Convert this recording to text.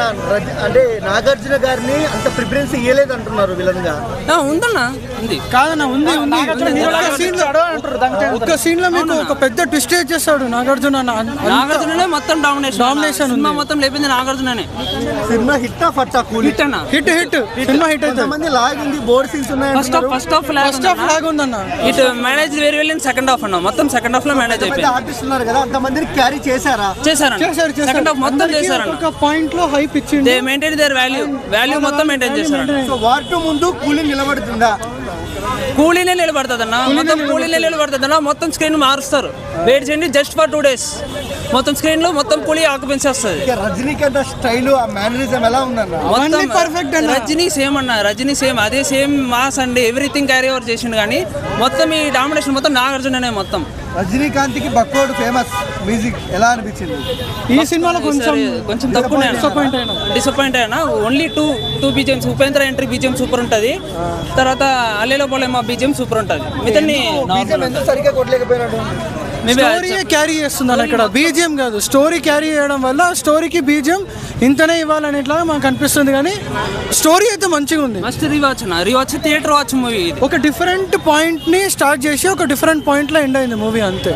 అన్న అంటే నాగార్జున గారిని అంత ప్రిఫరెన్స్ ఇవ్వలేదు అంటున్నారు విలన్ గా. ఉందన్నా, ఉంది కాదన్నా, ఉంది ఒక్క సీన్ లో మీకు ఒక పెద్ద ట్విస్ట్ చేస్తాడు నాగార్జున. నాగార్జుననే మొత్తం డామినేషన్ సినిమా మొత్తం లేపింది నాగార్జుననే. సినిమా హిట్ ఫట్టా హిట్ అన్న, హిట్ సినిమా హిట్ అయితే మంది లాగ్ ఉంది, బోర్డ్ సీన్స్ ఉన్నాయి. ఫస్ట్ హాఫ్ లాగ్ ఉందన్న. It manage very well in second half అన్న. మొత్తం సెకండ్ హాఫ్ లో మేనేజ్ అయిపోయింది. ఆర్టిస్ట్ ఉన్నారు కదా, అంత మందిని క్యారీ చేశారు. సెకండ్ హాఫ్ మొత్తం చేశారన్న. ఒక పాయింట్ లో హైప్ ఇచ్చింది. దే మెయింటైన్ దేర్ వాల్యూ మొత్తం మెయింటైన్ చేశారు. సో వార్ 2 ముందు కూలింగ్ నిలబడుతుందా? కూలీనే నిలబడుతుందన్న, మొత్తం కూలీనే నిలబడుతుందన్న. మొత్తం స్క్రీన్ మారుస్తారు. వెయిట్ చేయండి జస్ట్ ఫర్ 2 days. మొత్తం స్క్రీన్ లో మొత్తం కూలీ ఆక్యుపెన్సీ వస్తుంది. రజనీకాంత్ స్టైల్, ఆ మేనరిజం ఎలా ఉందన్న? మొత్తం పర్ఫెక్ట్. రజనీ సేమ్ అన్న, రజనీ సేమ్ అదే సేమ్ మాస్ అండి, ఎవ్రీథింగ్ క్యారీ ఓవర్ చేసిండు. కానీ మొత్తం ఈ డామినేషన్ మొత్తం నాగార్జుననే మొత్తం. రజనీకాంత్ కి బక్కోడ్ ఫేమస్ మ్యూజిక్ ఎలా అనిపించింది? ఈ సినిమాలో కొంచెం డిసప్పాయింట్ అయినా. Only two BGMs. Upendra entry BGM super ఉంటుంది. తర్వాత అల్లేలో పోలేమా బీజిఎం సూపర్ ఉంటుంది. మిగతాన్ని సరిగ్గా కొట్టలేకపోయినాడు. స్టోరీ క్యారీ చేస్తుందని ఇక్కడ బీజిఎం కాదు, స్టోరీ క్యారీ చేయడం వల్ల స్టోరీకి బీజిఎం ఇంతనే ఇవ్వాలనేట్లా మనకు అనిపిస్తుంది. కానీ స్టోరీ అయితే మంచిగా ఉంది. Must rewatch theatre watch movie. ఒక డిఫరెంట్ పాయింట్ ని స్టార్ట్ చేసి ఒక డిఫరెంట్ పాయింట్ లో ఎండ్ అయింది మూవీ, అంతే.